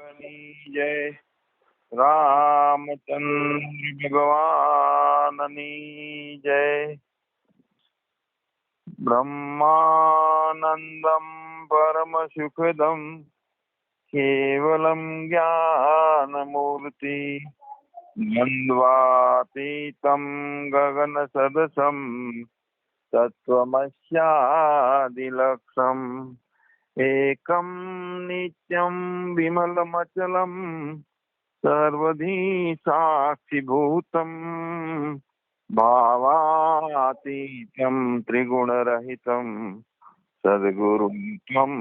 जय रामचंद्र भगवाननी जय। ब्रह्मानंदं परम सुखदं केवलं ज्ञानमूर्ति द्वन्द्वातीतं गगन सदसं तत्त्वमस्यादिलक्ष्यम् एकं नित्यं विमलमचलं सर्वधी साक्षिभूतं भावातीतं त्रिगुणरहितं सद्गुरुं त्वं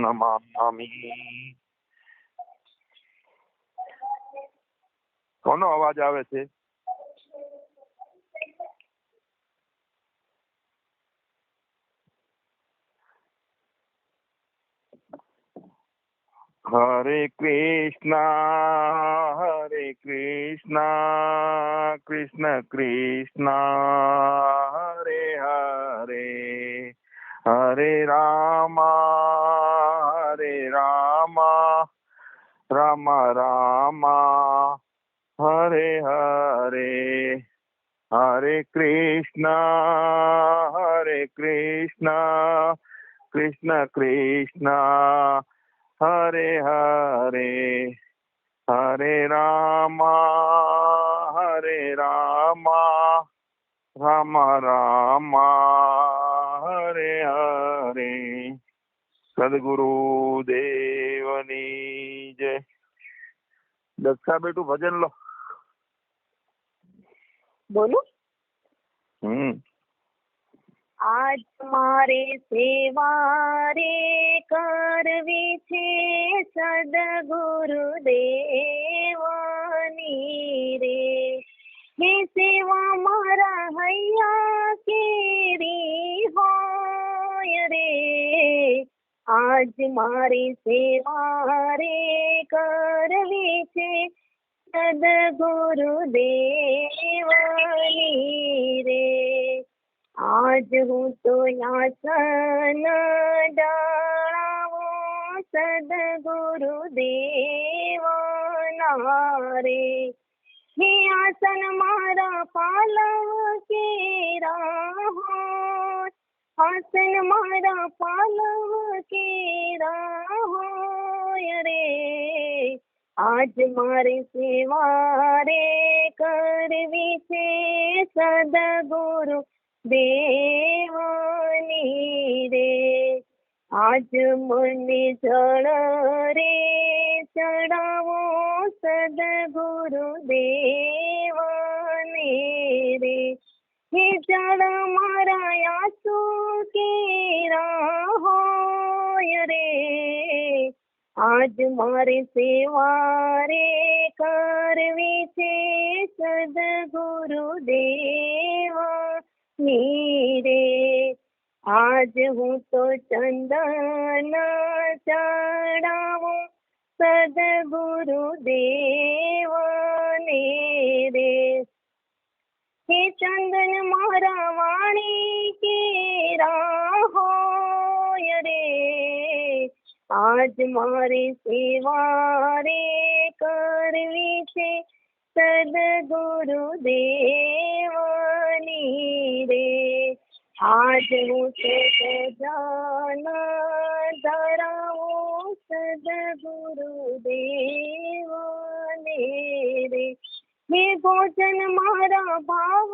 नमामि। કોનો અવાજ આવે છે? हरे कृष्णा कृष्ण कृष्णा हरे हरे हरे रामा राम रामा हरे हरे हरे कृष्णा कृष्ण कृष्णा हरे हरे हरे रामा राम रामा हरे हरे। सदगुरु देवनी जय। दक्षा बेटू भजन लो। बोलो। आज मारे सेवा रे करवी छे सद्गुरुदेवनी रे। हे सेवा मारा हैया केरी होय रे। आज मारी सेवा रे करवी छे सद्गुरुदेवनी रे। आज हूँ तो यासन डाळावो सद्गुरुदेवना रे। हे आसन मारा पालव केरा होय, आसन मारा पालव केरा होय रे। आज मारे सेवा रे करवी छे सद्गुरु देवनी रे। आज मने जळ रे चढ़ावो सद्गुरु देवनी रे। हे जळ मारा आंसू केरा होय रे। आज मारे सेवा रे करवी छे सद्गुरुदेवनी रे। आज हूँ तो चंदन चढ़ावो सद्गुरुदेवनी रे। हे चंदन मारा वाणी केरा होय रे। आज मारे सेवा रे करवी छे सद्गुरुदेवनी रे। आज हूँ तो सजान धरावो सद्गुरुदेवनी रे। हे भोजन मारा भाव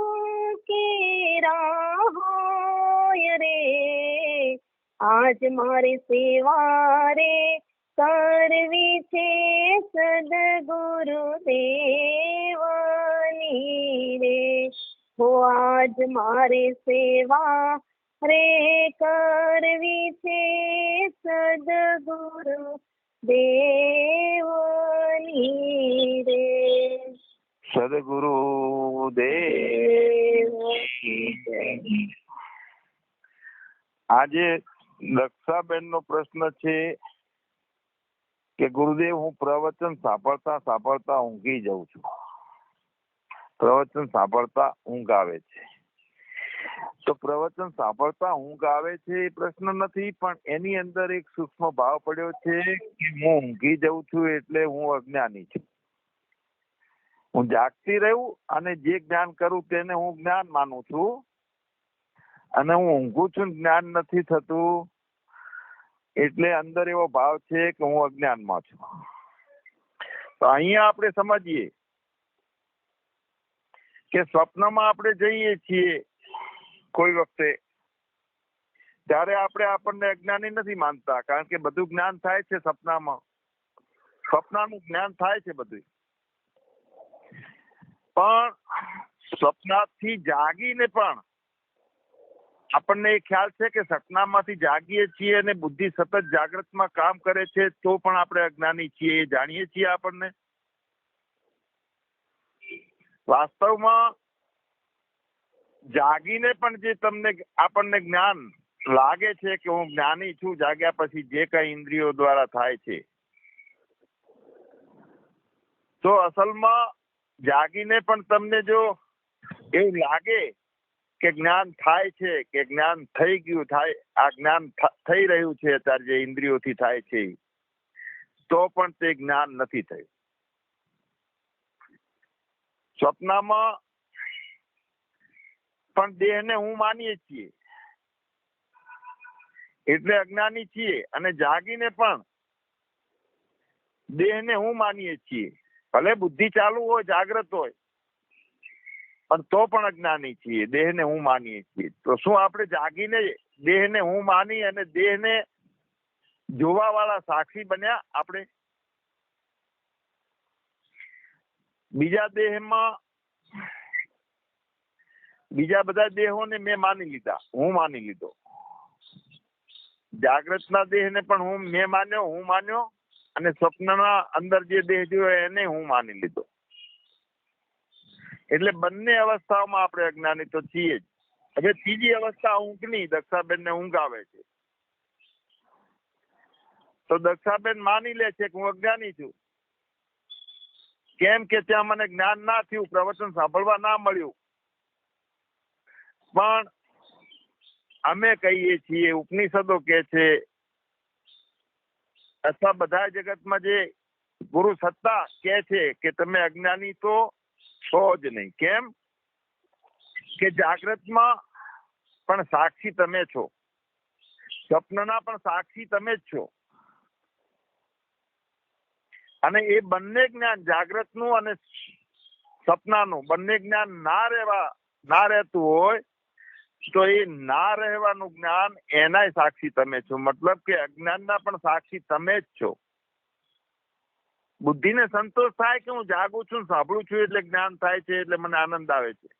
केरा होय रे। आज मारी सेवा रे करवी छे सद्गुरुदेवनी रे। हो आज मारी सेवा रे करवी छे सद्गुरुदेवनी रे। सद्गुरु देव। આજે દક્ષાબેન નો પ્રશ્ન છે કે ગુરુદેવ હું પ્રવચન સાંભળતા સાંભળતા ઊંઘી જાઉં છું. પ્રવચન સાંભળતા ઊંઘ આવે છે. તો પ્રવચન સાંભળતા ઊંઘ આવે છે એ પ્રશ્ન નથી, પણ એની અંદર એક સૂક્ષ્મ ભાવ પડ્યો છે કે હું ઊંઘી જઉં છું એટલે હું અજ્ઞાની છું. હું જાગતી રહું અને જે જ્ઞાન કરું તેને હું જ્ઞાન માનું છું, અને હું ઊંઘું છું જ્ઞાન નથી થતું એટલે અંદર એવો ભાવ છે કે હું અજ્ઞાનમાં છું. તો અહીંયા આપણે સમજીએ કે સ્વપ્નમાં આપણે જઈએ છીએ કોઈ વખતે, ત્યારે આપણે આપણને અજ્ઞાની નથી માનતા, કારણ કે બધું જ્ઞાન થાય છે સપનામાં. સપનાનું જ્ઞાન થાય છે બધું, પણ સપનાથી જાગીને પણ આપણને એ ખ્યાલ છે કે સપનામાંથી જાગીએ છીએ અને બુદ્ધિ સતત જાગ્રતમાં કામ કરે છે, તો પણ આપણે અજ્ઞાની છીએ એ જાણીએ છીએ આપણને. વાસ્તવમાં જાગીને પણ જે તમને આપણને જ્ઞાન લાગે છે કે હું જ્ઞાની છું, જાગ્યા પછી જે કઈ ઇન્દ્રિયો દ્વારા થાય છે, તો અસલમાં જાગીને પણ તમને જો એવું લાગે કે જ્ઞાન થાય છે, કે જ્ઞાન થઈ ગયું, થાય આ જ્ઞાન થઈ રહ્યું છે અત્યારે જે ઇન્દ્રિયોથી થાય છે, તો પણ તે જ્ઞાન નથી થયું. સ્વપ્નમાં પણ દેહને હું માનીએ છીએ એટલે અજ્ઞાની છીએ, અને જાગીને પણ દેહને હું માનીએ છીએ. ભલે બુદ્ધિ ચાલુ હોય, જાગ્રત હોય, પણ તો પણ અજ્ઞાની છીએ, દેહને હું માનીએ છીએ. તો શું આપણે જાગીને દેહને હું માની અને દેહને જોવા વાળા સાક્ષી બન્યા? આપણે બીજા દેહમાં બીજા બધા દેહોને મેં માની લીધા, હું માની લીધો. જાગ્રતના દેહને પણ મેં માન્યો, અને સ્વપ્નના અંદર જે દેહ જોયો એને હું માની લીધો. એટલે બંને અવસ્થાઓમાં આપણે અજ્ઞાની તો છીએ જ. હવે ત્રીજી અવસ્થા ઊંઘની, દક્ષાબેનને ઊંઘ આવે છે, તો દક્ષાબેન માની લે છે કે હું અજ્ઞાની છું. કેમ કે ત્યાં મને જ્ઞાન ના થયું, પ્રવચન સાંભળવા ના મળ્યું. પણ અમે કહીએ છીએ, ઉપનિષદો કે છે, અથવા બધા જગતમાં જે ગુરુ સત્તા કે છે કે તમે અજ્ઞાની તો છો જ નહીં. કેમ કે જાગ્રતમાં પણ સાક્ષી તમે છો, સ્વપ્નના પણ સાક્ષી તમે જ છો. અને એ બંને જ્ઞાન, જાગ્રતનું અને સપનાનું બંને જ્ઞાન ના રહેતું હોય તો એ ના રહેવાનું જ્ઞાન એનાય સાક્ષી તમે છો. મતલબ કે અજ્ઞાનના પણ સાક્ષી તમે જ છો. બુદ્ધિને સંતોષ થાય કે હું જાગું છું, સાંભળું છું એટલે જ્ઞાન થાય છે, એટલે મને આનંદ આવે છે,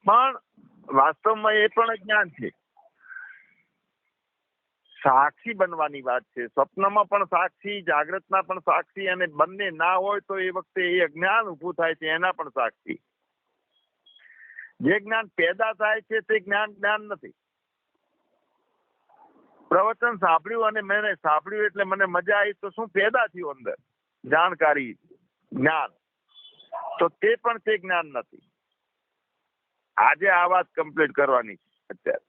પણ વાસ્તવમાં એ પણ જ્ઞાન છે. સાક્ષી બનવાની વાત છે. સ્વપ્નમાં પણ સાક્ષી, જાગ્રતના પણ સાક્ષી, અને બંને ના હોય તો એ વખતે એ અજ્ઞાન ઊભું થાય છે એના પણ સાક્ષી. જે જ્ઞાન પેદા થાય છે તે જ્ઞાન નથી. પ્રવચન સાંભળ્યું અને મેં સાંભળ્યું એટલે મને મજા આવી, તો શું પેદા થયું અંદર? જાણકારી, જ્ઞાન. તો તે પણ તે જ્ઞાન નથી. આજે આ વાત કમ્પ્લીટ કરવાની છે અત્યારે,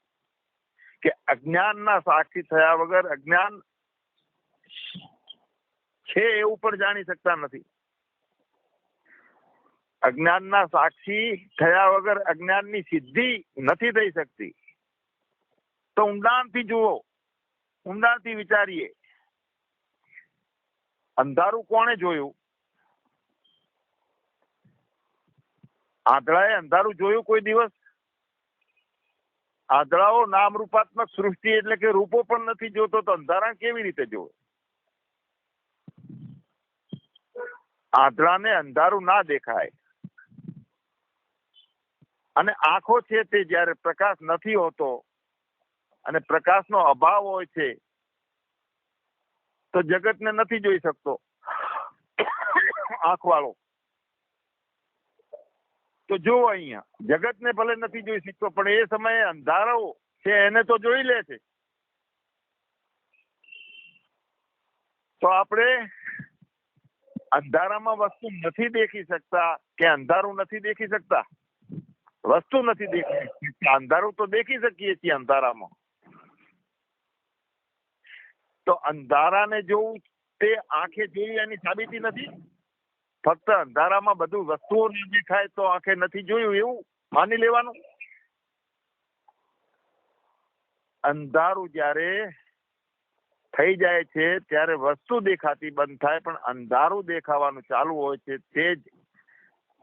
કે અજ્ઞાનના સાક્ષી થયા વગર અજ્ઞાન છે એવું પણ જાણી શકતા નથી. અજ્ઞાનના સાક્ષી થયા વગર અજ્ઞાનની સિદ્ધિ નથી થઈ શકતી. તો ઊંડાણથી જુઓ, ઊંડાણથી વિચારીએ. અંધારું કોણે જોયું? આંધળાએ અંધારું જોયું કોઈ દિવસ? આંધળાઓ નામ રૂપાત્મક સૃષ્ટિ એટલે કે રૂપો પણ નથી જોતો, તો અંધારા કેવી રીતે જોવે? આંધળાને અંધારું ના દેખાય. અને આંખો છે તે જયારે પ્રકાશ નથી હોતો અને પ્રકાશનો અભાવ હોય છે તો જગતને નથી જોઈ શકતો આંખ વાળો. તો જુઓ અહીંયા, જગતને ભલે નથી જોઈ શકતો, પણ એ સમયે અંધારો છે એને તો જોઈ લે છે. તો આપણે અંધારામાં વસ્તુ નથી દેખી શકતા કે અંધારું નથી દેખી શકતા? વસ્તુ નથી દેખાતી. અંધારું તો દેખી શકીએ છીએ અંધારામાં. તો અંધારાને જોવું તે આંખે જોઈ એની સાબિતી નથી. ફક્ત અંધારામાં બધું વસ્તુઓ ન દેખાય તો આંખે નથી જોયું એવું માની લેવાનું. અંધારું જ્યારે થઈ જાય છે ત્યારે વસ્તુ દેખાતી બંધ થાય, પણ અંધારું દેખાવાનું ચાલુ હોય છે તે જ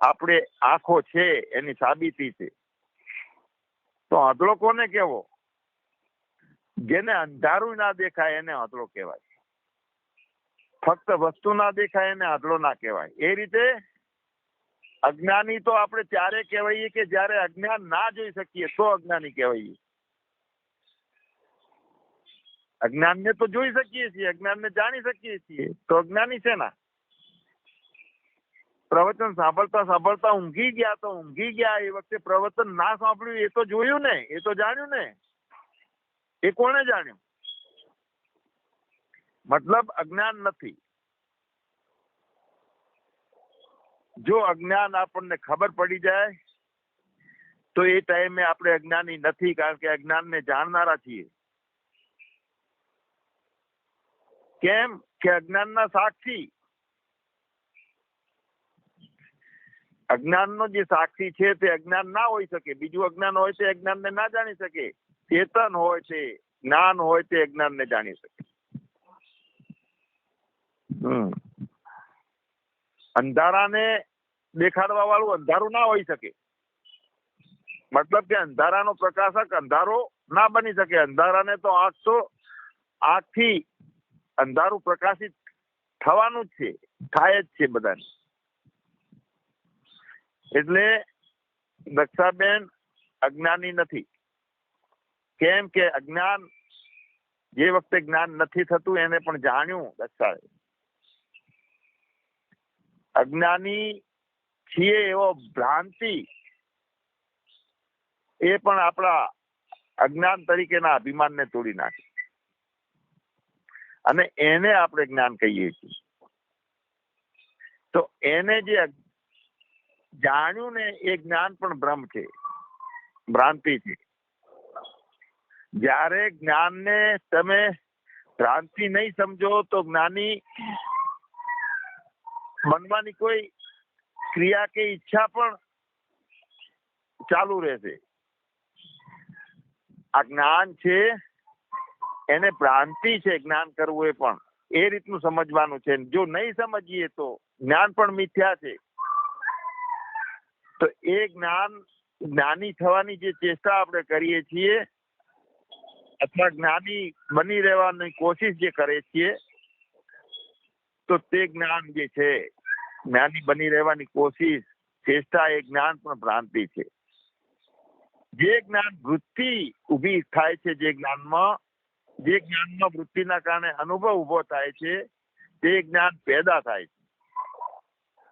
આપણે આંખો છે એની સાબિતી છે. તો આંધળો કોને કેવો? જેને અંધારું ના દેખાય એને આંધળો કહેવાય. ફક્ત વસ્તુ ના દેખાય એને આંધળો ના કહેવાય. એ રીતે અજ્ઞાની તો આપણે ત્યારે કહેવાઈએ કે જ્યારે અજ્ઞાન ના જોઈ શકીએ તો અજ્ઞાની કહેવાઈએ. અજ્ઞાનને તો જોઈ શકીએ છીએ, અજ્ઞાનને જાણી શકીએ છીએ, તો અજ્ઞાની છે ના. પ્રવચન સાંભળતા સાંભળતા ઊંઘી ગયા તો ઊંઘી ગયા. એ વખતે પ્રવચન ના સાંભળ્યું એ તો જોયું ને, એ તો જાણ્યું ને. એ કોણે જાણ્યું? મતલબ અજ્ઞાન નથી. જો અજ્ઞાન આપણને ખબર પડી જાય તો એ ટાઈમે આપણે અજ્ઞાની નથી, કારણ કે અજ્ઞાનને જાણનારા છીએ. કેમ કે અજ્ઞાનના સાક્ષી, અજ્ઞાનનો જે સાક્ષી છે તે અજ્ઞાન ના હોઈ શકે. બીજું અજ્ઞાન હોય તે અજ્ઞાનને ના જાણી શકે. ચેતન હોય તે, જ્ઞાન હોય તે અજ્ઞાનને જાણી શકે. અંધારાને દેખાડવા વાળું અંધારું ના હોઈ શકે. મતલબ કે અંધારાનો પ્રકાશક અંધારો ના બની શકે. અંધારાને તો આંખથી અંધારું પ્રકાશિત થવાનું જ છે, થાય જ છે બધાને. એટલે દક્ષાબેન અજ્ઞાની નથી. કેમ કે અજ્ઞાન જે વખતે જ્ઞાન નથી થતું એને પણ જાણ્યું દક્ષાએ. અજ્ઞાની છીએ એવો ભ્રાંતિ એ પણ આપણા અજ્ઞાન તરીકેના અભિમાનને તોડી નાખે અને એને આપણે જ્ઞાન કહીએ છીએ. તો એને જે જાણ્યું ને એ જ્ઞાન પણ ભ્રમ છે, ભ્રાંતિ છે. જ્યારે જ્ઞાનને તમે ભ્રાંતિ નહીં સમજો તો જ્ઞાની બનવાની કોઈ ક્રિયા કે ઈચ્છા પણ ચાલુ રહેશે. આ જ્ઞાન છે એને ભ્રાંતિ છે જ્ઞાન કરવું એ પણ એ રીતનું સમજવાનું છે. જો નહીં સમજીએ તો જ્ઞાન પણ મિથ્યા છે. તો એ જ્ઞાની થવાની જે ચેષ્ટા આપણે કરીએ છીએ અથવા જ્ઞાની બની રહેવાની કોશિશ જે કરીએ છીએ તો તે જ્ઞાન જે છે, જ્ઞાની બની રહેવાની કોશિશ ચેષ્ટા, એ જ્ઞાન પણ ભ્રાંતિ છે. જે જ્ઞાન વૃત્તિ ઊભી થાય છે, જે જ્ઞાનમાં વૃત્તિના કારણે અનુભવ ઉભો થાય છે તે જ્ઞાન પેદા થાય છે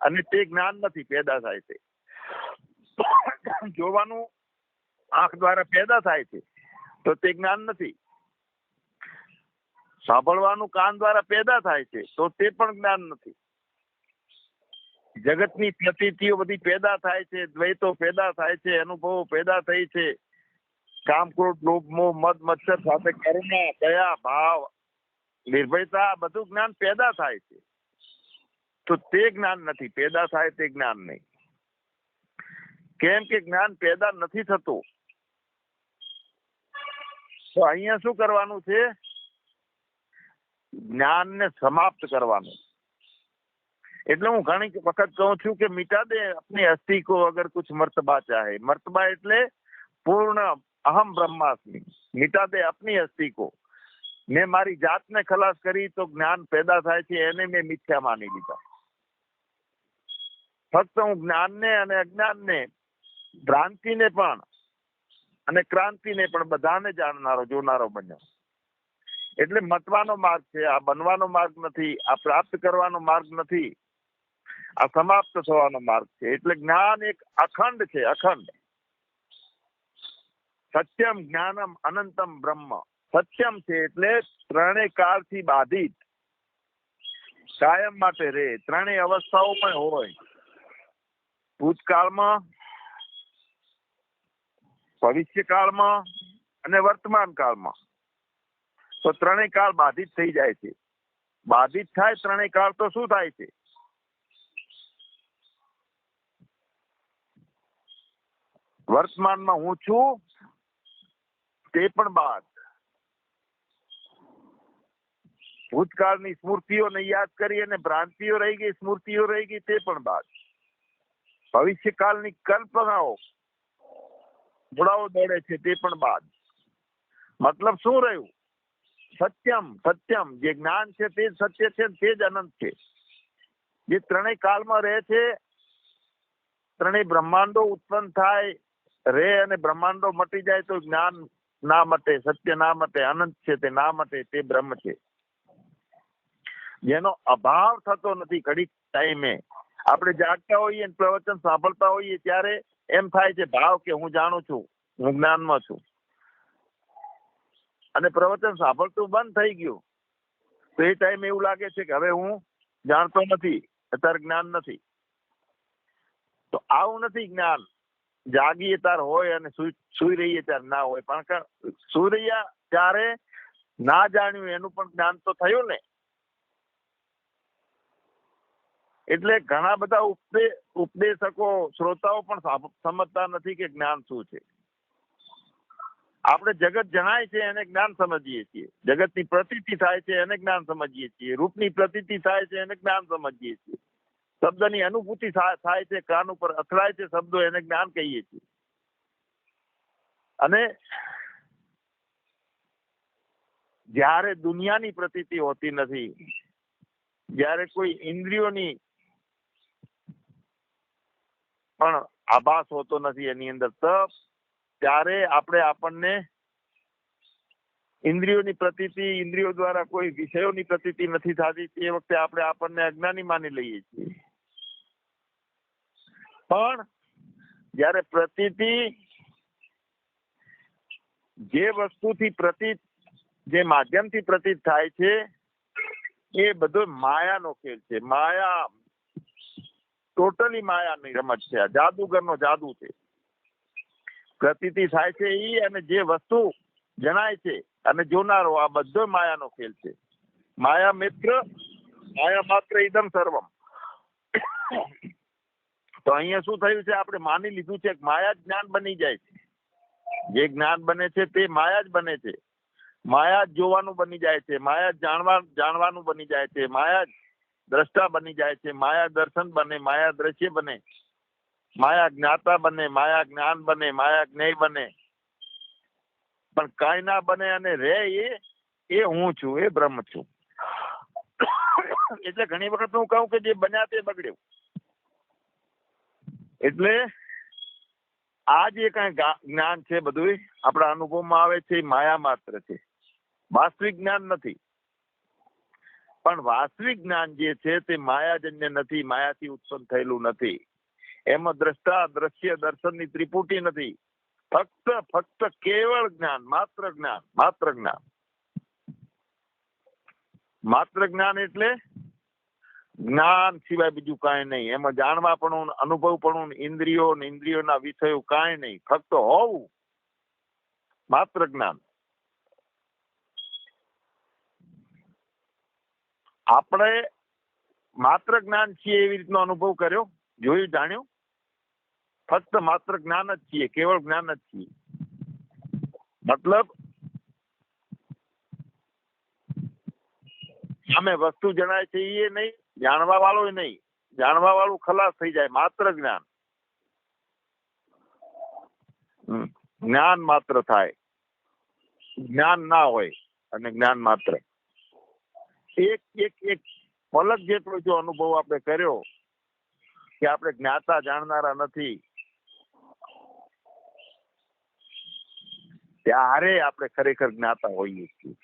અને તે જ્ઞાન નથી, પેદા થાય છે. જોવાનું આંખ દ્વારા પેદા થાય છે તો તે જ્ઞાન નથી. સાંભળવાનું કાન દ્વારા પેદા થાય છે તો તે પણ જ્ઞાન નથી. જગતની પ્રતીતિઓ બધી પેદા થાય છે, દ્વૈતો પેદા થાય છે, અનુભવો પેદા થઈ છે. કામ, ક્રોધ, લોભ, મોહ, મદ, મત્સર સાથે કરુણા, દયા, ભાવ, નિર્ભયતા, બધું જ્ઞાન પેદા થાય છે. તો તે જ્ઞાન નથી, પેદા થાય તે જ્ઞાન નહીં. કેમ કે જ્ઞાન પેદા નથી થતું. તો અહીંયા શું કરવાનું છે? જ્ઞાનને સમાપ્ત કરવાનું. એટલે હું ઘણી વખત કહું છું કે મિટા દે अपनी अस्थि को अगर कुछ मर्तबा चाहे. मर्तबा એટલે પૂર્ણ અહમ બ્રહ્માસ્મિ. મિટા દે अपनी अस्थि को. મેં મારી જાતને ખલાસ કરી તો જ્ઞાન પેદા થાય છે, એને મેં મિથ્યા માની લીધા. ફક્ત હું જ્ઞાનને અને અજ્ઞાનને, ભ્રાંતિને પણ અને ક્રાંતિને પણ બધાને જાણનારો, જોનારો બન્યો. એટલે મતવાનો માર્ગ છે, આ બનવાનો માર્ગ નથી, આ પ્રાપ્ત કરવાનો માર્ગ નથી, આ સમાપ્ત થવાનો માર્ગ છે. એટલે જ્ઞાન એક અખંડ છે, અખંડ. સત્યમ જ્ઞાનમ અનંતમ બ્રહ્મ. સત્યમ છે એટલે ત્રણેય કાળથી બાધિત, કાયમ માટે રહે, ત્રણેય અવસ્થાઓમાં હોય. ભૂતકાળમાં, ભવિષ્ય કાળમાં અને વર્તમાન કાળમાં. તો ત્રણેય કાળ બાધિત થઈ જાય છે. બાધિત થાય ત્રણેય કાળ તો શું થાય છે? વર્તમાનમાં હું છું તે પણ બાદ, ભૂતકાળની સ્મૃતિઓને યાદ કરી અને ભ્રાંતિઓ રહી ગઈ, સ્મૃતિઓ રહી ગઈ તે પણ બાદ, ભવિષ્યકાળની કલ્પનાઓ ઘોડાઓ દોડે છે તે પણ બાદ. મતલબ શું રહ્યું? સત્યમ. સત્યમ જે જ્ઞાન છે તે જ સત્ય છે, તે જ અનંત છે. જે ત્રણેય કાળમાં રહે છે, ત્રણેય બ્રહ્માંડો ઉત્પન્ન થાય રહે અને બ્રહ્માંડો મટી જાય તો જ્ઞાન ના મટે, સત્ય ના મટે, અનંત છે તે ના મટે, તે બ્રહ્મ છે. જેનો અભાવ થતો નથી. ઘડીક ટાઈમે આપણે જાગતા હોઈએ, પ્રવચન સાંભળતા હોઈએ ત્યારે એમ થાય છે ભાવ કે હું જાણું છું, હું જ્ઞાનમાં છું. અને પ્રવચન સાંભળતું બંધ થઈ ગયું તો એ ટાઈમે એવું લાગે છે કે હવે હું જાણતો નથી, અત્યારે જ્ઞાન નથી. તો આવું નથી જ્ઞાન. જાગીએ ત્યારે હોય અને સુઈ રહીએ ત્યારે ના હોય. પણ સુઈ રહ્યા ત્યારે ના જાણ્યું એનું પણ જ્ઞાન તો થયું ને. એટલે ઘણા બધા ઉપદેશકો, શ્રોતાઓ પણ સમજતા નથી કે જ્ઞાન શું છે. આપણે જગત જણાય છે એને જ્ઞાન સમજીએ છીએ, જગતની પ્રતીતિ થાય છે એને જ્ઞાન સમજીએ છીએ, રૂપની પ્રતીતિ થાય છે એને જ્ઞાન સમજીએ છીએ, શબ્દની અનુભૂતિ થાય છે, કાન ઉપર અથડાય છે શબ્દો, એને જ્ઞાન કહીએ છીએ. અને જ્યારે દુનિયાની પ્રતીતિ હોતી નથી, જ્યારે કોઈ ઇન્દ્રિયોની પણ આભાસ હોતો નથી એની અંદર, ત્યારે આપણને ઇન્દ્રિયોની પ્રતીતિ, ઇન્દ્રિયો દ્વારા કોઈ વિષયોની પ્રતીતિ નથી થતી, તે વખતે આપણને અજ્ઞાની માની લઈએ છીએ. પણ જ્યારે પ્રતીતિ, જે વસ્તુથી પ્રતીત, જે માધ્યમથી પ્રતીત થાય છે એ બધો માયાનો ખેલ છે. માયા ટોટલી માયાની રમત છે. આ જાદુગરનો જાદુ છે. પ્રતીતિ થાય છે ઈ, અને જે વસ્તુ જણાય છે અને જોનારો, આ બધો માયાનો ખેલ છે. માયા મિત્ર, માયા માત્ર ઇદમ સર્વમ. તો અહીંયા શું થયું છે? આપણે માની લીધું છે કે માયા જ જ્ઞાન બની જાય છે. જે જ્ઞાન બને છે તે માયા જ બને છે. માયા જ જોવાનું બની જાય છે, માયા જ જાણવાનું બની જાય છે, માયા જ દ્રષ્ટા બની જાય છે, માયા દર્શન બને, માયા દ્રશ્ય બને, માયા જ્ઞાતા બને, માયા જ્ઞાન બને, માયા જ્ઞેય બને. પણ કાંઈ ના બને અને રે એ હું છું, એ બ્રહ્મ છું. એટલે ઘણી વખત હું કહું કે જે બન્યા તે બગડ્યું. એટલે આ જે કઈ જ્ઞાન છે બધું આપણા અનુભવમાં આવે છે, એ માયા માત્ર છે, વાસ્તવિક જ્ઞાન નથી. પણ વાસ્તવિક જ્ઞાન જે છે તે માયાજન્ય નથી, માયાથી ઉત્પન્ન થયેલું નથી. એમાં દ્રષ્ટા, દ્રશ્ય, દર્શનની ત્રિપુટી નથી. ફક્ત કેવળ જ્ઞાન, માત્ર જ્ઞાન, માત્ર જ્ઞાન. માત્ર જ્ઞાન એટલે જ્ઞાન સિવાય બીજું કાંઈ નહીં. એમાં જાણવા પણ, અનુભવ પણ, ઇન્દ્રિયો ને ઇન્દ્રિયોના વિષયો કાંઈ નહીં. ફક્ત હોવું, માત્ર જ્ઞાન. આપણે માત્ર જ્ઞાન છીએ એવી રીતનો અનુભવ કર્યો, જોયું, જાણ્યું? ફક્ત માત્ર જ્ઞાન જ છીએ, કેવળ જ્ઞાન જ છીએ. મતલબ સામે વસ્તુ જણાય છે એ નહીં, જાણવા વાળો નહીં. જાણવા વાળું ખલાસ થઈ જાય. માત્ર જ્ઞાન, જ્ઞાન માત્ર થાય. જ્ઞાન ના હોય અને જ્ઞાન માત્ર. એક પલક જેટલો જો અનુભવ આપણે કર્યો કે આપણે જ્ઞાતા જાણનારા નથી, ત્યારે આપણે ખરેખર જ્ઞાતા હોઈએ છીએ.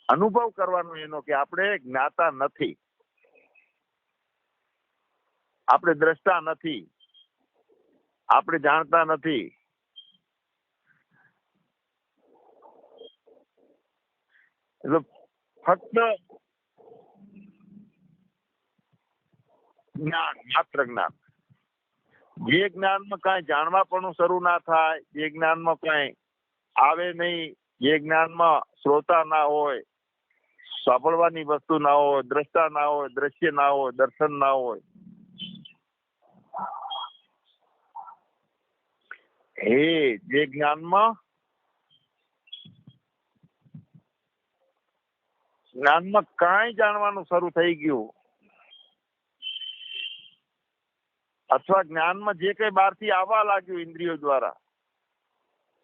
અનુભવ કરવાનો એનો કે આપણે જ્ઞાતા નથી, આપણે દ્રષ્ટા નથી, આપણે જાણતા નથી. એટલે ફક્ત જ્ઞાન, માત્ર જ્ઞાન. જે જ્ઞાનમાં કાંઈ જાણવાપણું શરૂ ના થાય, જે જ્ઞાનમાં કાંઈ આવે નહીં, જે જ્ઞાનમાં શ્રોતા ના હોય, સાંભળવાની વસ્તુ ના હોય, દ્રષ્ટા ના હોય, દ્રશ્ય ના હોય, દર્શન ના હોય, જે જ્ઞાનમાં કાંઈ જાણવાનું શરૂ થઈ ગયું, અથવા જ્ઞાનમાં જે કઈ બહારથી આવવા લાગ્યું ઇન્દ્રિયો દ્વારા,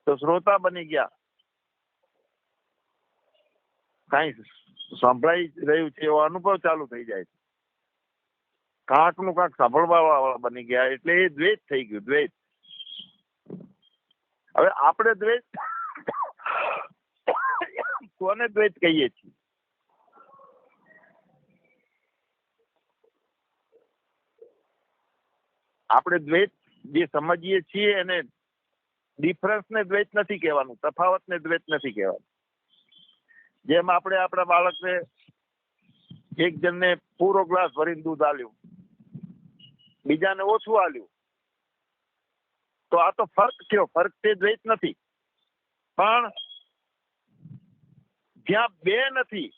તો શ્રોતા બની ગયા. કાંઈ સંભળાઈ રહ્યું છે એવો અનુભવ ચાલુ થઈ જાય છે, કાંક નું કાંક સાંભળવા વાળા બની ગયા, એટલે એ દ્વૈત થઈ ગયું. દ્વૈત. હવે આપણે દ્વૈત કોને દ્વૈત કહીએ છીએ? આપણે દ્વૈત જે સમજીએ છીએ એને ડિફરન્સ ને દ્વૈત નથી કહેવાનું, તફાવત ને દ્વૈત નથી કહેવાનું. જેમ આપણે આપણા બાળકને એક જણને પૂરો ગ્લાસ ભરીને દૂધ આલ્યું, બીજાને ઓછું આલ્યું, તો આ તો ફર્ક થયો. ફર્ક તે દ્વૈત નથી. પણ જ્યાં બે નથી,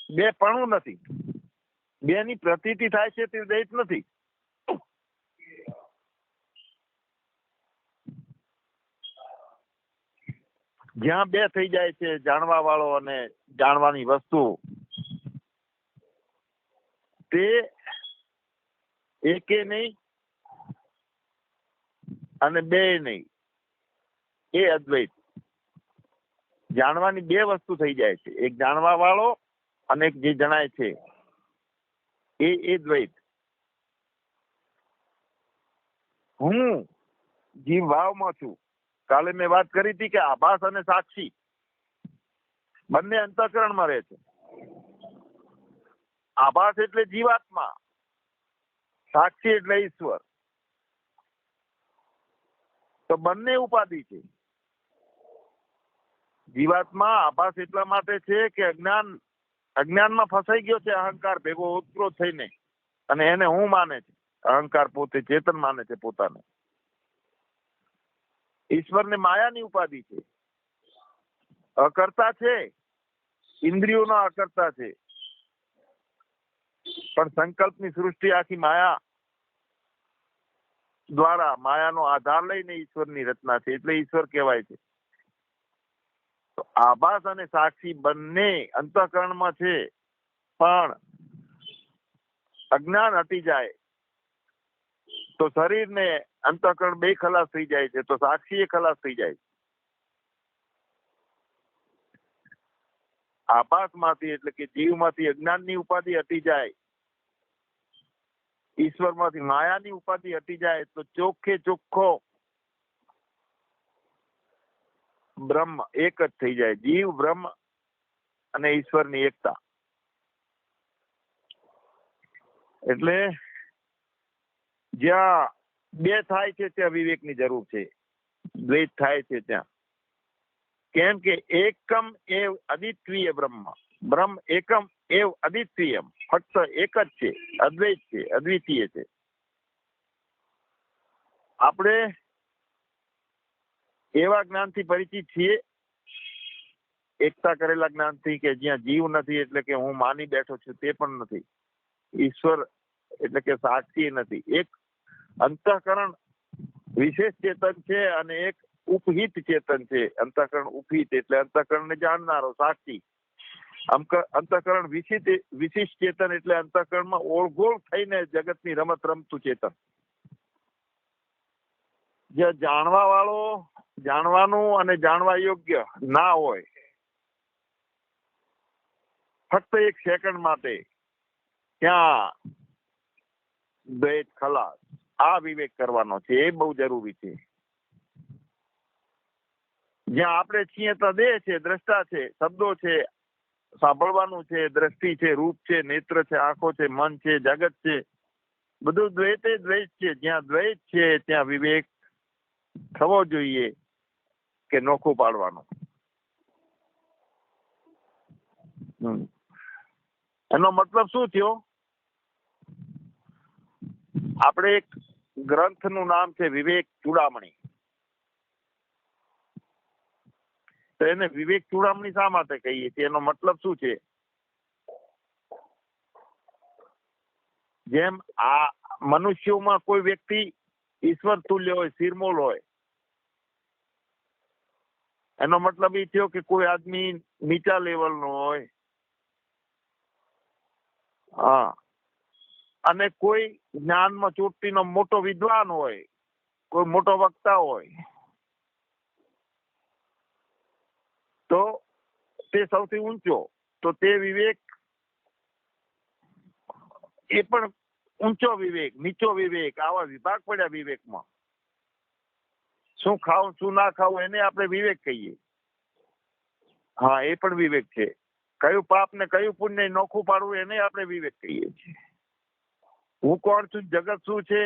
બે પણું નથી, બે ની પ્રતીતિ થાય છે તે દ્વૈત નથી. જ્યાં બે થઈ જાય છે, જાણવા વાળો અને જાણવાની વસ્તુ, તે એકે નહીં અને બે નહીં, એ અદ્વૈત. જાણવાની બે વસ્તુ થઈ જાય છે, એક જાણવા વાળો અને એક જે જણાય છે, એ દ્વૈત. હું જીવ ભાવમાં છું. કાલે મેં વાત કરી હતી કે આભાસ અને સાક્ષી બંને અંતઃકરણમાં રહે છે. આભાસ એટલે જીવાત્મા, સાક્ષી એટલે ઈશ્વર. તો બંને ઉપાધિ છે. જીવાત્મા આભાસ એટલા માટે છે કે અજ્ઞાનમાં ફસાઈ ગયો છે, અહંકાર ભેગો ઉત્પ્રોત થઈને, અને એને હું માને છે. અહંકાર પોતે ચેતન માને છે પોતાને. ઈશ્વરને માયાની ઉપાધિ છે, અકર્તા છે, ઇન્દ્રિયોનો અકર્તા છે, પણ સંકલ્પની સૃષ્ટિ આખી માયા દ્વારા, માયાનો આધાર લઈને ઈશ્વરની રચના છે, એટલે ઈશ્વર કહેવાય છે. તો આભાસ અને સાક્ષી બંને અંતઃકરણમાં છે, પણ અજ્ઞાન હટી જાય તો શરીરને અંતઃકરણ બે ખલાસ થઈ જાય છે, તો સાક્ષી એ ખલાસ થઈ જાય છે. આભાસમાંથી એટલે કે જીવમાંથી અજ્ઞાનની ઉપાધિ હટી જાય, ઈશ્વરમાંથી માયાની ઉપાધિ હટી જાય, તો ચોખ્ખે ચોખ્ખો બ્રહ્મ એક જ થઈ જાય. જીવ, બ્રહ્મ અને ઈશ્વરની એકતા. એટલે જ્યાં બે થાય છે ત્યાં વિવેકની જરૂર છે, દ્વૈત થાય છે ત્યાં. કેમ કે એકમ એવ અદ્વિતીય બ્રહ્મ એકમ એવ અદ્વિતીય, ફક્ત એક જ છે, અદ્વૈત છે, અદ્વિતીય છે. આપણે એવા જ્ઞાનથી પરિચિત છીએ, એકતા કરેલા જ્ઞાનથી, કે જ્યાં જીવ નથી એટલે કે હું માની બેઠો છું તે પણ નથી, ઈશ્વર એટલે કે સાક્ષી નથી. એક અંતઃકરણ વિશેષ ચેતન છે અને એક ઉપહિત ચેતન છે. અંતઃકરણ ઉપહિત એટલે અંતઃકરણને જાણનારો સાક્ષી. અંતઃકરણ વિશિષ્ટ ચેતન એટલે અંતઃકરણમાં ઓળઘોળ થઈને જગતની રમત રમતું ચેતન. જે જાણવા વાળો, જાણવાનું અને જાણવા યોગ્ય ના હોય, ફક્ત એક સેકન્ડ માટે, ત્યાં દ્વૈત ખલાસ. આ વિવેક કરવાનો છે, એ બહુ જરૂરી છે. જ્યાં આપણે છીએ તો દેહ છે, દ્રષ્ટા છે, શબ્દો છે, સાંભળવાનું છે, દ્રષ્ટિ છે, રૂપ છે, નેત્ર છે, આંખો છે, મન છે, જગત છે, બધું દ્વૈતે દ્વૈત છે. જ્યાં દ્વૈત છે ત્યાં વિવેક થવો જોઈએ કે નોખું પાડવાનું. એનો મતલબ શું થયો? આપણે એક ગ્રંથનું નામ છે વિવેક ચૂડામણી. તો એને વિવેક ચૂડામણી શા માટે કહીએ છીએ? એનો મતલબ શું છે? જેમ આ મનુષ્યોમાં કોઈ વ્યક્તિ ઈશ્વર તુલ્ય હોય, સિરમોલ હોય, એનો મતલબ એ થયો કે કોઈ આદમી નીચા લેવલનો હોય, હા, અને કોઈ જ્ઞાનમાં ચોટીનો મોટો વિદ્વાન હોય, કોઈ મોટો વક્તા હોય, તો તે સૌથી ઊંચો. તો તે વિવેક એ પણ ઊંચો વિવેક, નીચો વિવેક, આવા વિભાગ પડ્યા વિવેકમાં. શું ખાવું શું ના ખાવું એને આપણે વિવેક કહીએ. હા, એ પણ વિવેક છે. કયું પાપ ને કયું પુણ્ય નોખું પાડવું એને આપણે વિવેક કહીએ છીએ. હું કોણ છું, જગત શું છે,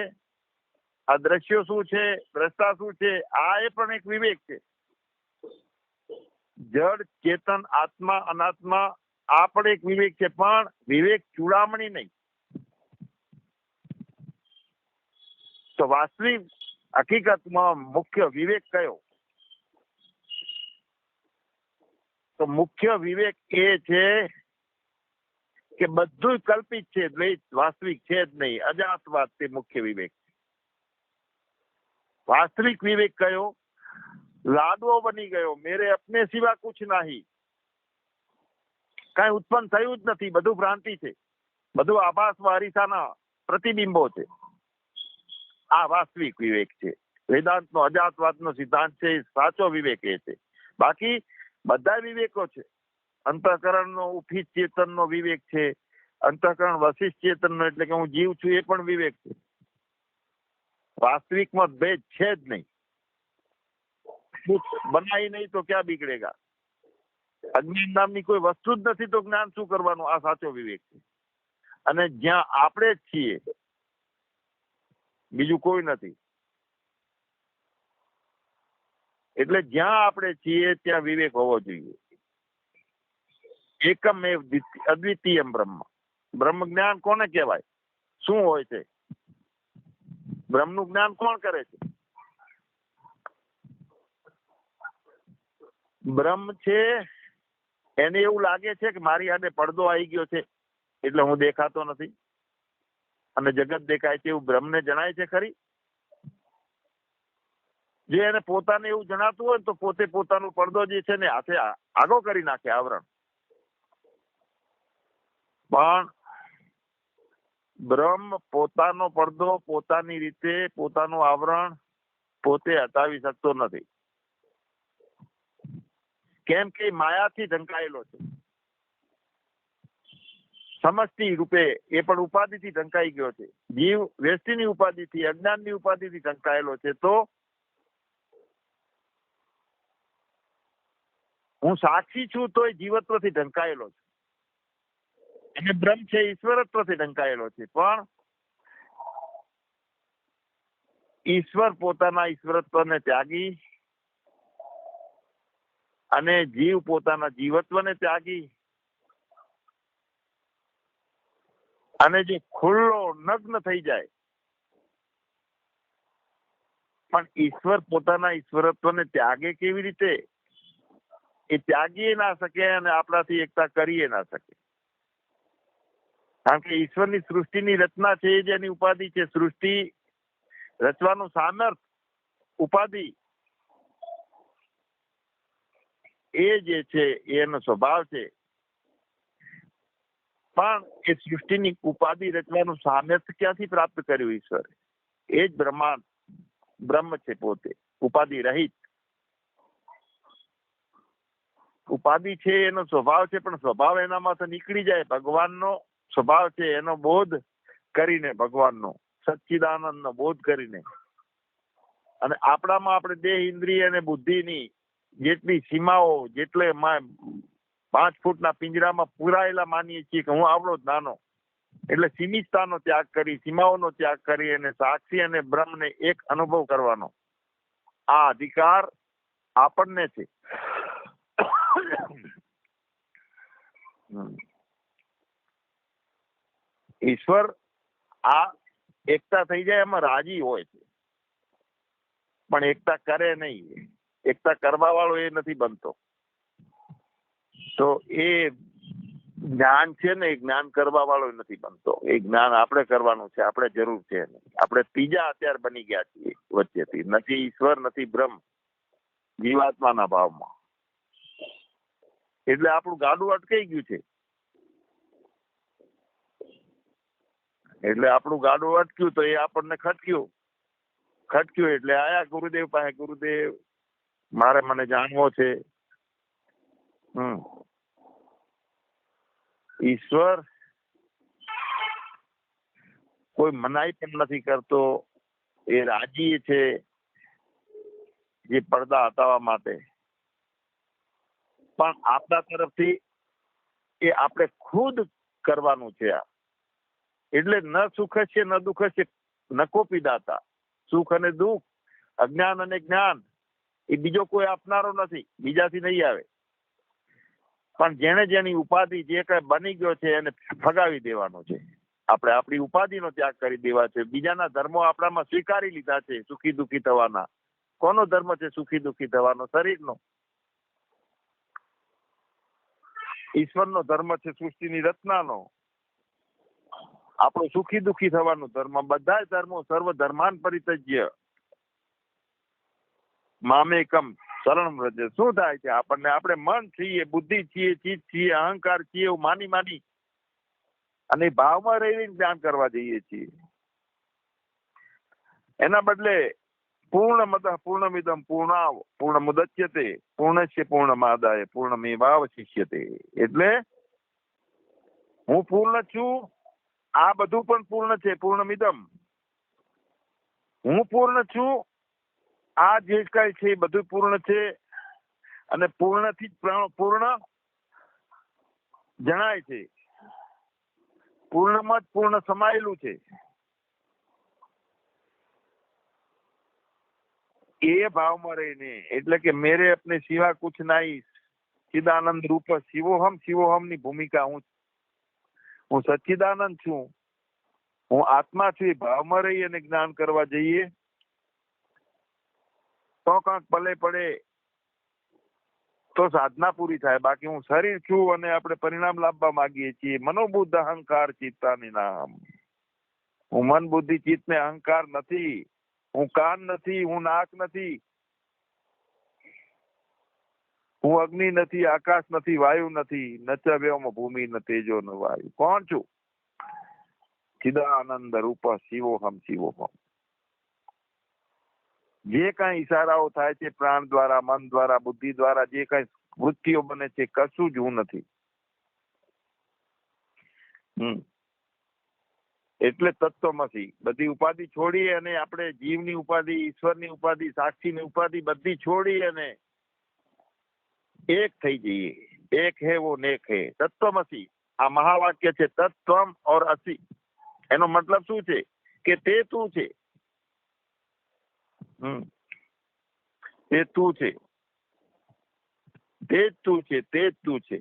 આ દ્રશ્યો શું છે, દ્રષ્ટા શું છે, આ એ પણ એક વિવેક છે. જડ, ચેતન, આત્મા, અનાત્મા, આ પણ એક વિવેક છે, પણ વિવેક ચૂડામણી નહીં. તો વાસ્તવિક હકીકતમાં મુખ્ય વિવેક કયો? તો મુખ્ય વિવેક એ છે કે બધું કલ્પિત છે, દ્વૈત વાસ્તવિક છે જ નહીં, અજાતવાદ તે મુખ્ય વિવેક. વાસ્તવિક વિવેક કયો? લાડવો બની ગયો, મેરે અપને સિવા કુછ નહીં. કઈ ઉત્પન્ન થયું જ નથી, બધું ભ્રાંતિ છે, બધું આભાસ અરીસાના પ્રતિબિંબો છે. આ વાસ્તવિક વિવેક છે. વેદાંતનો અજાતવાદનો સિદ્ધાંત છે, સાચો વિવેક એ છે. બાકી બધા વિવેકો છે. અંતઃકરણનો ઉપહિત ચેતનનો વિવેક છે, અંતઃકરણ વશિષ્ઠ ચેતનનો એટલે કે હું જીવ છું એ પણ વિવેક છે. વાસ્તવિકમાં ભેદ છે જ નહીં. બનાવી નહીં તો ક્યાં બીગડેગા. અજ્ઞાન નામની કોઈ વસ્તુ જ નથી તો જ્ઞાન શું કરવાનું? આ સાચો વિવેક છે. અને જ્યાં આપણે જ છીએ, બીજું કોઈ નથી. એટલે જ્યાં આપણે છીએ ત્યાં વિવેક હોવો જોઈએ. એકમ એવ અદ્વિતીયમ બ્રહ્મ. બ્રહ્મ જ્ઞાન કોને કહેવાય? શું હોય છે? બ્રહ્મનું જ્ઞાન કોણ કરે છે? બ્રહ્મ છે એને એવું લાગે છે કે મારી આને પડદો આવી ગયો છે એટલે હું દેખાતો નથી અને જગત દેખાય છે, એવું બ્રહ્મને જણાય છે ખરી? જે એને પોતાને એવું જણાતું હોય તો પોતે પોતાનું પડદો જે છે ને હાથે આગો કરી નાખે, આવરણ. પણ બ્રહ્મ પોતાનો પડદો, પોતાની રીતે, પોતાનું આવરણ પોતે હટાવી શકતો નથી. કેમ કે માયાથી ઢંકાયેલો છે. સમષ્ટિ રૂપે એ પણ ઉપાધિથી ઢંકાઈ ગયો છે. જીવ વ્યષ્ટિની ઉપાધિથી, અજ્ઞાનની ઉપાધિથી ઢંકાયેલો છે. તો હું સાક્ષી છું તો એ જીવત્વથી ઢંકાયેલો છે, અને બ્રહ્મ છે ઈશ્વરત્વથી ઢંકાયેલો છે. પણ ઈશ્વર પોતાના ઈશ્વરત્વને ત્યાગી અને જીવ પોતાના જીવત્વને ત્યાગી અને જે ખુલ્લો નગ્ન થઈ જાય, પણ ઈશ્વર પોતાના ઈશ્વરત્વને ત્યાગે કેવી રીતે? એ ત્યાગી ના શકે અને આપણાથી એકતા કરી ના શકે. કારણ કે ઈશ્વરની સૃષ્ટિની રચના છે એ જેની ઉપાધિ છે. સૃષ્ટિ રચવાનું સામર્થ, ઉપાધિ એ જે છે એનો સ્વભાવ છે. પણ એ સૃષ્ટિની ઉપાધિ રચવાનું સામર્થ્ય ક્યાંથી પ્રાપ્ત કર્યું ઈશ્વરે? એ જ બ્રહ્માંડ બ્રહ્મ છે પોતે, ઉપાધિ રહિત. ઉપાધિ છે એનો સ્વભાવ છે, પણ સ્વભાવ એનામાંથી નીકળી જાય. ભગવાનનો સ્વભાવ છે એનો બોધ કરીને, ભગવાનનો સચ્ચિદાનંદનો બોધ કરીને, અને આપણામાં આપણે દેહ, ઇન્દ્રિય અને બુદ્ધિની જેટલી સીમાઓ, જેટલે 5 ફૂટના પિંજરામાં પુરાયેલા માનીએ છીએ કે હું આવડો જ નાનો, એટલે સીમિતતાનો ત્યાગ કરી, સીમાઓનો ત્યાગ કરી અને સાક્ષી અને બ્રહ્મને એક અનુભવ કરવાનો આ અધિકાર આપણને છે. ઈશ્વર આ એકતા થઈ જાય એમાં રાજી હોય છે, પણ એકતા કરે નહીં. એકતા કરવા વાળો એ નથી બનતો. તો એ જ્ઞાન છે ને, એ જ્ઞાન કરવા વાળો નથી બનતો. એ જ્ઞાન આપણે કરવાનું છે, આપણે જરૂર છે. આપણે ત્રીજા અત્યારે બની ગયા છીએ વચ્ચેથી. નથી ઈશ્વર, નથી બ્રહ્મ, જીવાત્માના ભાવમાં. એટલે આપણું ગાડું અટકાઈ ગયું છે. એટલે આપણું ગાડું અટક્યું તો એ આપણને ખટક્યું એટલે આયા ગુરુદેવ પાસે. ગુરુદેવ, મારે મને જાણવો છે. ઈશ્વર કોઈ મનાઈ પણ નથી કરતો, એ રાજી છે જે પડદા હટાવવા માટે. પણ આપણા તરફથી એ આપણે ખુદ કરવાનું છે. આ એટલે ન સુખ છે ન દુઃખ છે, ન કોપી દાતા. સુખ અને દુઃખ, અજ્ઞાન અને જ્ઞાન એ બીજો કોઈ આપનારો નથી, બીજાથી નહીં આવે. પણ જેને જેની ઉપાધિ જે કઈ બની ગયો છે એને ફગાવી દેવાનો છે. આપણે આપણી ઉપાધિનો ત્યાગ કરી દેવા છે. બીજાના ધર્મો આપણામાં સ્વીકારી લીધા છે, સુખી દુઃખી થવાના. કોનો ધર્મ છે સુખી દુઃખી થવાનો? શરીરનો. ઈશ્વરનો ધર્મ છે સૃષ્ટિની રચનાનો. આપણો સુખી દુઃખી થવાનો ધર્મ. બધા ધર્મો સર્વ ધર્માન પરિત્યજ્ય મામેકમ શરણમ વ્રજ. શું થાય છે આપણને? આપણે મન છીએ, બુદ્ધિ છીએ, ચિત્ત છીએ, અહંકાર છીએ, એવું માની અને ભાવમાં રહીને જ્ઞાન કરવા જઈએ છીએ. એના બદલે પૂર્ણમદ પૂર્ણમિદમ પૂર્ણમુદચ્યતે પૂર્ણસ્ય પૂર્ણમાદાય પૂર્ણમેવાવશિષ્યતે. એટલે હું પૂર્ણ છું, આ બધું પણ પૂર્ણ છે. પૂર્ણમિદમ, હું પૂર્ણ છું, આ જે કઈ છે એ બધું પૂર્ણ છે. અને પૂર્ણથી જ પૂર્ણ જણાય છે. પૂર્ણમાં જ પૂર્ણ સમાયેલું છે. એ ભાવમાં રહીને, એટલે કે મેરે અપને સિવા કુછ નહીં, ચિદાનંદ રૂપ શિવોહમ ની ભૂમિકા હું સચ્ચિદાનંદ છું, હું આત્મા છું. એ ભાવમાં રહી અને જ્ઞાન કરવા જઈએ તો કાંક ભલે પડે, તો સાધના પૂરી થાય. બાકી હું શરીર છું અને આપણે પરિણામ લાવવા માંગીએ છીએ. મનોબુદ્ધ અહંકાર ચિત્તાની નામ. હું મન બુદ્ધિ ચિત્ત ને અહંકાર નથી. હું કાન નથી, હું નાક નથી, હું અગ્નિ નથી, આકાશ નથી, વાયુ નથી, નચ વ્યોમ ભૂમિ ન તેજો ન વાયુ. કોણ છું? ચિદાનંદ રૂપ શિવોહમ. જે કઈ ઈશારાઓ થાય છે પ્રાણ દ્વારા, મન દ્વારા, બુદ્ધિ દ્વારા, જે કઈ વૃત્તિઓ બને છે, કશું જ હું નથી. એટલે તત્વમસી. બધી ઉપાધિ છોડી અને આપણે જીવની ઉપાધિ, ઈશ્વરની ઉપાધિ, સાક્ષીની ઉપાધિ બધી છોડી અને એક થઈ જઈએ. એક હે વો નેક હે. તત્વમસી આ મહાવાક્ય છે. તત્વમ ઓર અસી, એનો મતલબ શું છે? કે તે તું છે. તે તું છે, તે જ તું છે, તે જ તું છે.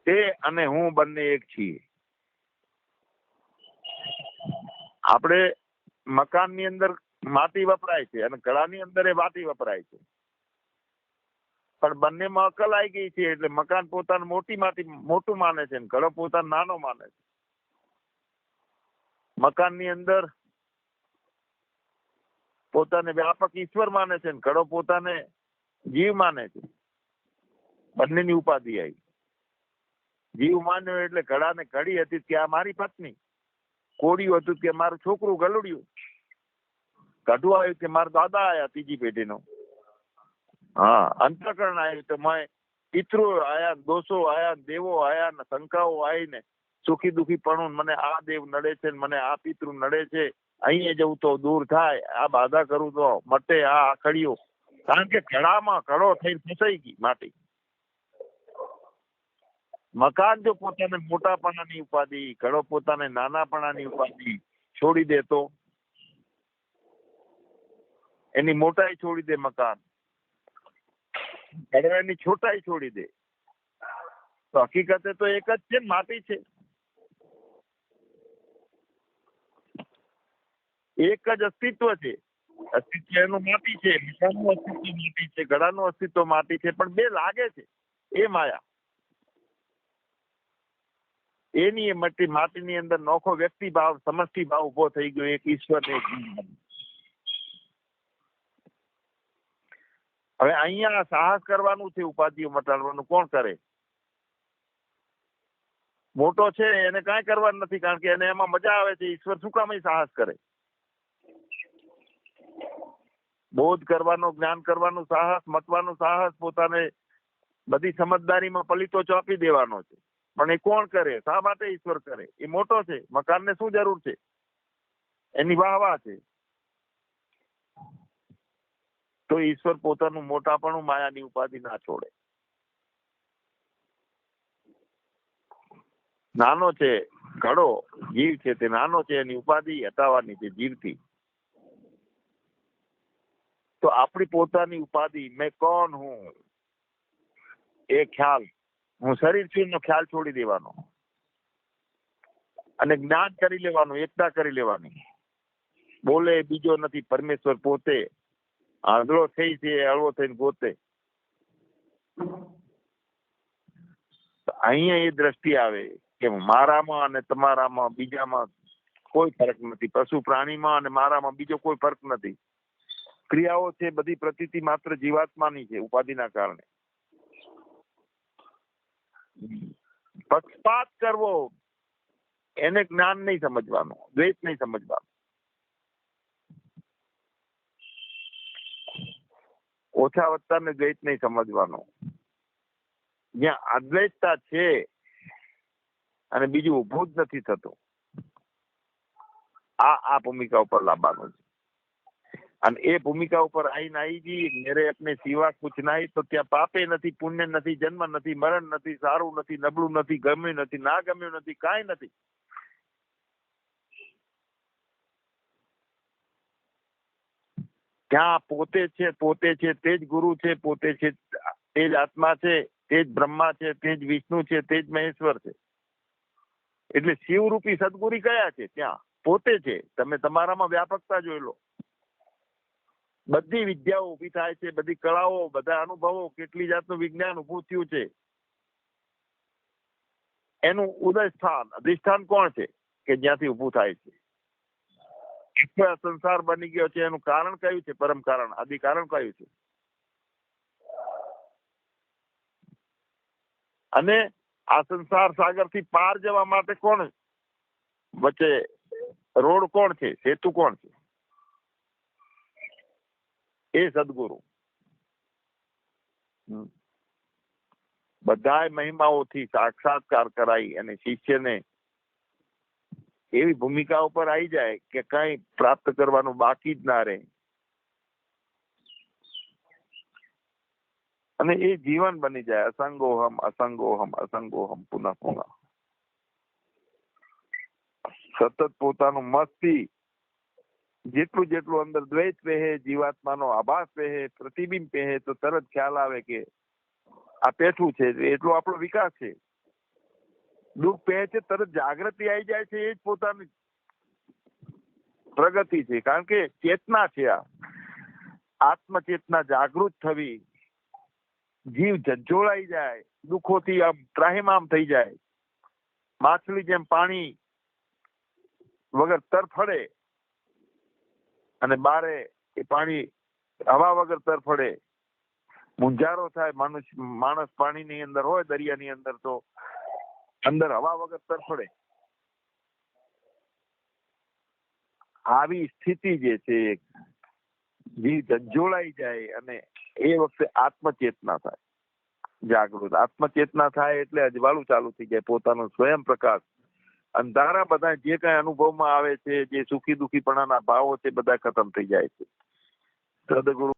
તે અને હું બંને એક છીએ. આપણે મકાનની અંદર માટી વપરાય છે અને ઘડાની અંદર એ માટી વપરાય છે, પણ બંનેમાં અકલ આવી ગઈ છે. એટલે મકાન પોતાને મોટી માટી મોટું માને છે, ઘડો પોતાને નાનો માને છે. મકાનની અંદર પોતાને વ્યાપક ઈશ્વર માને છે, ઘડો પોતાને જીવ માને છે. બંનેની ઉપાધિ આવી. જીવ માન્યો એટલે ઘડાને ઘડી હતી કે આ મારી પત્ની, કોડિયું હતું કે મારું છોકરું ગલુડિયું, કઢું આવ્યું કે મારા દાદા આયા ત્રીજી પેઢીનો. અંતઃકરણ આવ્યું તો મેં પિતૃ આયા, દોષો આયા, દેવો આયા ને શંકાઓ આવીને સુખી દુઃખી પણ મને આ દેવ નડે છે, મને આ પિતૃ નડે છે, અહીંયા જવું તો દૂર થાય, આ બાધા કરું તો મટે આ આખડીઓ. કારણ કે ઘડામાં ઘડો થઈને ફસાઈ ગઈ માટી. મકાન જો પોતાને મોટાપણાની ઉપાધિ, ઘડો પોતાને નાનાપણાની ઉપાધિ છોડી દે તો એની મોટાઈ છોડી દે, મકાન ઘડો એની છોટાઈ છોડી દે, તો હકીકતે તો એક જ છે, માટી છે. એક જ અસ્તિત્વ છે. અસ્તિત્વ એનું માટી છે, મીઠાનું અસ્તિત્વ માટી છે, ગળાનું અસ્તિત્વ માટી છે, પણ બે લાગે છે એ માયા. એની માટીની અંદર નોખો વ્યક્તિ ભાવ, સમષ્ટિ ભાવ ઉભો થઈ ગયો, એક ઈશ્વર ને એક જીવ. હવે અહીંયા સાહસ કરવાનું છે, ઉપાધિઓ મટાડવાનું કોણ કરે? મોટો છે એને કાંઈ કરવાનું નથી, કારણ કે એને એમાં મજા આવે છે. ઈશ્વર શું કામ સાહસ કરે? બોધ કરવાનો, જ્ઞાન કરવાનું સાહસ, મતવાનું સાહસ, પોતાને બધી સમજદારીમાં પલીતો ચોપી દેવાનો છે. પણ એ કોણ કરે? શા માટે ઈશ્વર કરે? એ મોટો છે, મકાનને શું જરૂર છે? એની વાહ છે. તો ઈશ્વર પોતાનું મોટાપણું માયાની ઉપાધિ ના છોડે. નાનો છે ઘડો, જીવ છે તે નાનો છે, એની ઉપાધિ હટાવવાની છે જીવથી. તો આપણી પોતાની ઉપાધિ, મેં કોણ હું, એ ખ્યાલ, હું શરીર છું એનો ખ્યાલ છોડી દેવાનો અને જ્ઞાન કરી લેવાનું, એકતા કરી લેવાની. બોલે બીજો નથી, પરમેશ્વર પોતે. આંધળો થઈ છે, હળવો થઈને ગોતે. અહીંયા એ દ્રષ્ટિ આવે કે મારામાં અને તમારામાં, બીજામાં કોઈ ફરક નથી. પશુ પ્રાણીમાં અને મારામાં બીજો કોઈ ફરક નથી. ક્રિયાઓ છે બધી પ્રતીતિ માત્ર જીવાત્માની છે, ઉપાધિના કારણે. પક્ષપાત કરવો એને જ્ઞાન નહીં સમજવાનું, દ્વૈત નહીં સમજવાનું. ઓછા વધતાને દ્વૈત નહીં સમજવાનું. જ્યાં અદ્વૈતતા છે અને બીજું ઊભું જ નથી થતું, આ ભૂમિકા ઉપર લાવવાનું છે. અને એ ભૂમિકા ઉપર આઈને આવી ગઈ, મેરે અપને સિવા કુછ નહીં, તો ત્યાં પાપે નથી, પુણ્ય નથી, જન્મ નથી, મરણ નથી, સારું નથી, નબળું નથી, ગમ્યું નથી, ના ગમ્યું નથી, કાંઈ નથી. ત્યાં પોતે છે તે જ ગુરુ છે, પોતે છે તે જ આત્મા છે, તે જ બ્રહ્મા છે, તે જ વિષ્ણુ છે, તે જ મહેશ્વર છે. એટલે શિવરૂપી સદગુરુ કયા છે? ત્યાં પોતે છે. તમે તમારામાં વ્યાપકતા જોઈ લો. બધી વિદ્યાઓ ઉભી થાય છે, બધી કળાઓ, બધા અનુભવો, કેટલી જાતનું વિજ્ઞાન ઉભું થયું છે. એનું ઉદય સ્થાન, અધિષ્ઠાન કોણ છે કે જ્યાંથી ઉભું થાય છે? સંસાર બની ગયો છે, એનું કારણ કયું છે? પરમ કારણ, આદિ કારણ કયું છે? અને આ સંસાર સાગર થી પાર જવા માટે કોણ વચ્ચે રોડ કોણ છે? સેતુ કોણ છે? એ સદગુરુ. બધાય મહિમાઓથી સાક્ષાત્કાર કરાઈ અને શિષ્યને એવી ભૂમિકા ઉપર આવી જાય કે કઈ પ્રાપ્ત કરવાનું બાકી જ ના રહે. અને એ જીવન બની જાય. અસંગોહમ અસંગોહમ અસંગોહમ પુનઃ પુનઃ. સતત પોતાનું મસ્તી, જેટલું જેટલું અંદર દ્વૈત પહે, જીવાત્માનો આભાસ પહે, પ્રતિબિંબ પહે, તો તરત ખ્યાલ આવે કે આ પેઠું છે, એટલો આપણો વિકાસ છે. દુઃખ પહે છે, તરત જાગૃતિ આવી જાય છે, એ જ પોતાની પ્રગતિ છે. કારણ કે ચેતના છે. આ આત્મચેતના જાગૃત થવી, જીવ ઝંઝોળાઈ જાય, દુઃખોથી આમ ત્રાહિમામ થઈ જાય. માછલી જેમ પાણી વગર તરફડે અને બારે એ પાણી હવા વગર તરફડે, મુંજારો થાય. માણસ પાણીની અંદર હોય, દરિયાની અંદર, તો અંદર હવા વગર તરફડે. આવી સ્થિતિ જે છે, જીવ ઝંઝોળાઈ જાય અને એ વખતે આત્મચેતના થાય, જાગૃત. આત્મચેતના થાય એટલે અજવાળું ચાલુ થઈ જાય, પોતાનો સ્વયં પ્રકાશ. અંધારા બધા જે કઈ અનુભવમાં આવે છે, જે સુખી દુઃખીપણાના ભાવો છે, બધા ખતમ થઈ જાય છે. સદગુરુ